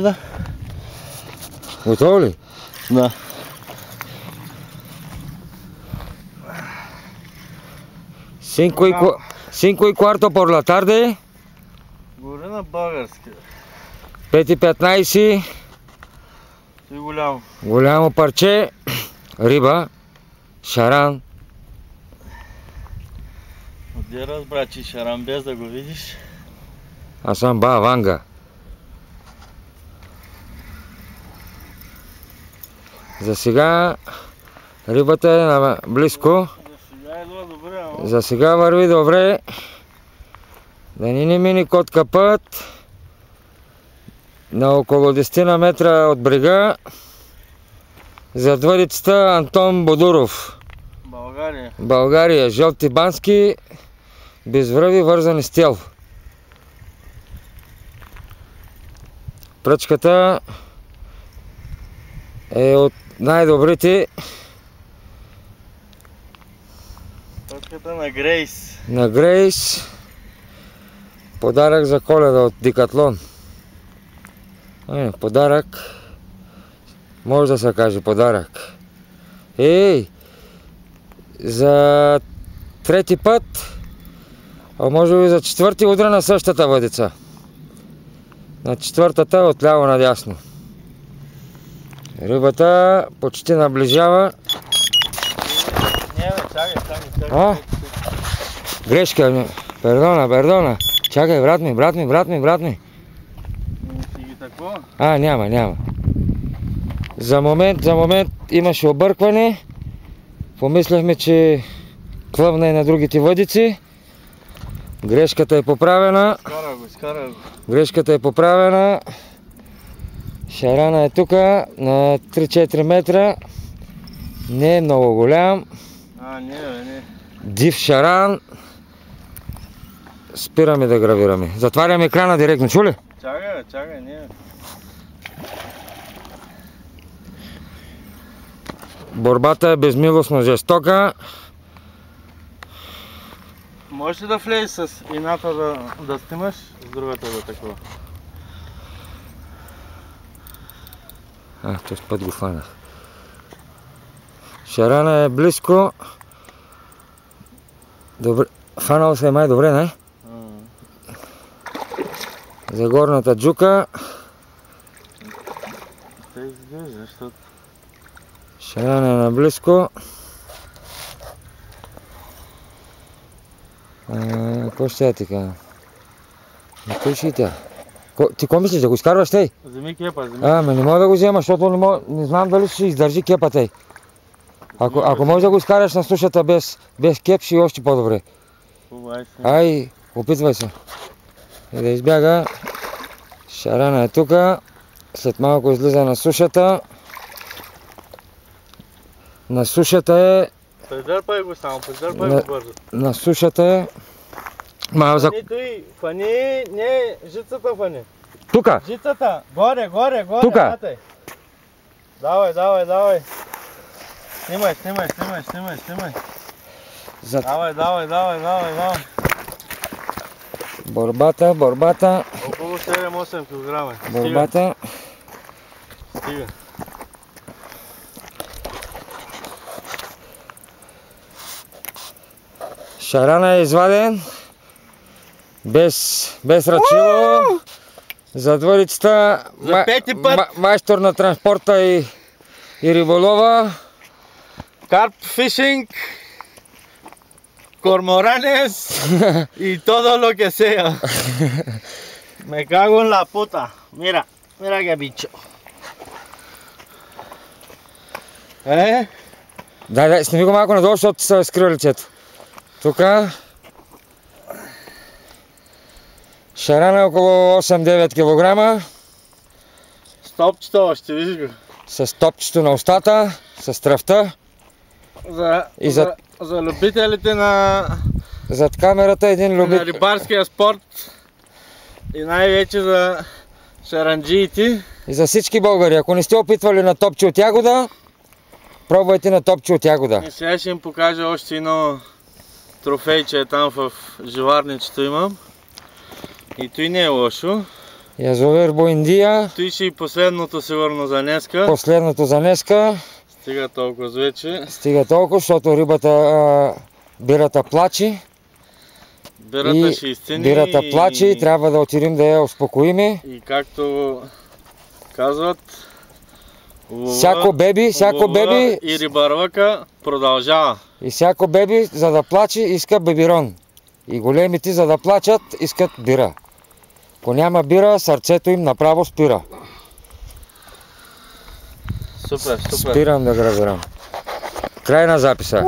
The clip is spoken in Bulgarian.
Да. Готово ли? Да. 5:15 por la tarde. Говори на български. 5:15. Ти голямо. Голямо парче риба, шаран. Отде разбра, че шаран без да го видиш. Аз съм ба Ванга. За сега рибата е близко. За сега върви добре. Да ни мини котка път. На около 10 метра от брега. Зад въдицата Антон Бодуров. България. България. Жълти бански. Без връви, вързани с тел. Пръчката е от най-добрите. Пръчката на Грейс. На Грейс. Подарък за Коледа от Дикатлон. Подарък. Може да се каже подарък. Ей! За трети път, а може би за четвърти удра на същата въдица. На четвъртата отляво надясно. Рибата почти наближава. Не, чакай. Грешка, пердона. Чакай, брат ми. Си ги такова? Няма. За момент имаше объркване. Помисляхме, че клъвна и на другите въдици. Грешката е поправена. Изкара го. Грешката е поправена. Шарана е тук на 3-4 метра. Не е много голям. Не. Див шаран. Спираме да гравираме. Затваряме екрана директно. Чули? Чакай, не. Борбата е безмилостно жестока. Можеш ли да влезеш с ината да снимаш, с другата да такова? Този път го фанах. Шарана е близко. Добре. Фанал се е май добре, не? За горната джука. Те изглежда, защото... Шарана е наблизко. Какво ще я ти кажа? Той ще и тя. Ти ко мислиш, да го изкарваш тъй? Вземи кепа, Не мога да го взема, защото не знам дали ще издържи кепа тъй. Ако можеш да го изкараш на сушата без кеп, ще е още по-добре. Ай, опитвай се. И да избяга. Шарана е тука. След малко излиза на сушата. На сушата е... Предърпай го само, предърпай го бързо. На сушата е... Фани, не, жицата фани. Тука! Жицата, горе. Тука! Давай. Снимай. Давай. Борбата. Около 7-8 кг. Борбата. Стига. Шарана е изваден. Без ръчило. Зад въдицата За пети път. Майстор на транспорта и риболова. Carp fishing, cormoranes y todo lo que sea. Me cago en la puta. Mira qué bicho. Дай, сними го малко надолу, защото се скрива лицето. Тука. Шарана е около 8-9 кг. Стопчето още, виж го. С топчето на устата, с тръвта. За любителите на зад камерата един любител. На рибарския спорт и най-вече за шаранджиите. И за всички българи, ако не сте опитвали на топче от ягода, пробвайте на топче от ягода. И сега ще им покажа още едно трофейче там в живарничето имам. И той не е лошо. Язовир Буендия. Тише и последното сигурно за днеска. Последното за днеска. Стига толкова вече. Стига толкова, защото бирата плачи. Бирата ще изцени. Бирата плачи, трябва да отидем да я успокоиме. И както казват, всяко беби и рибарлъка продължава. И всяко беби, за да плаче, иска бебирон. И големите, за да плачат, искат бира. Ако няма бира, сърцето им направо спира. Супер. Спирам да грабирам. Край на записа.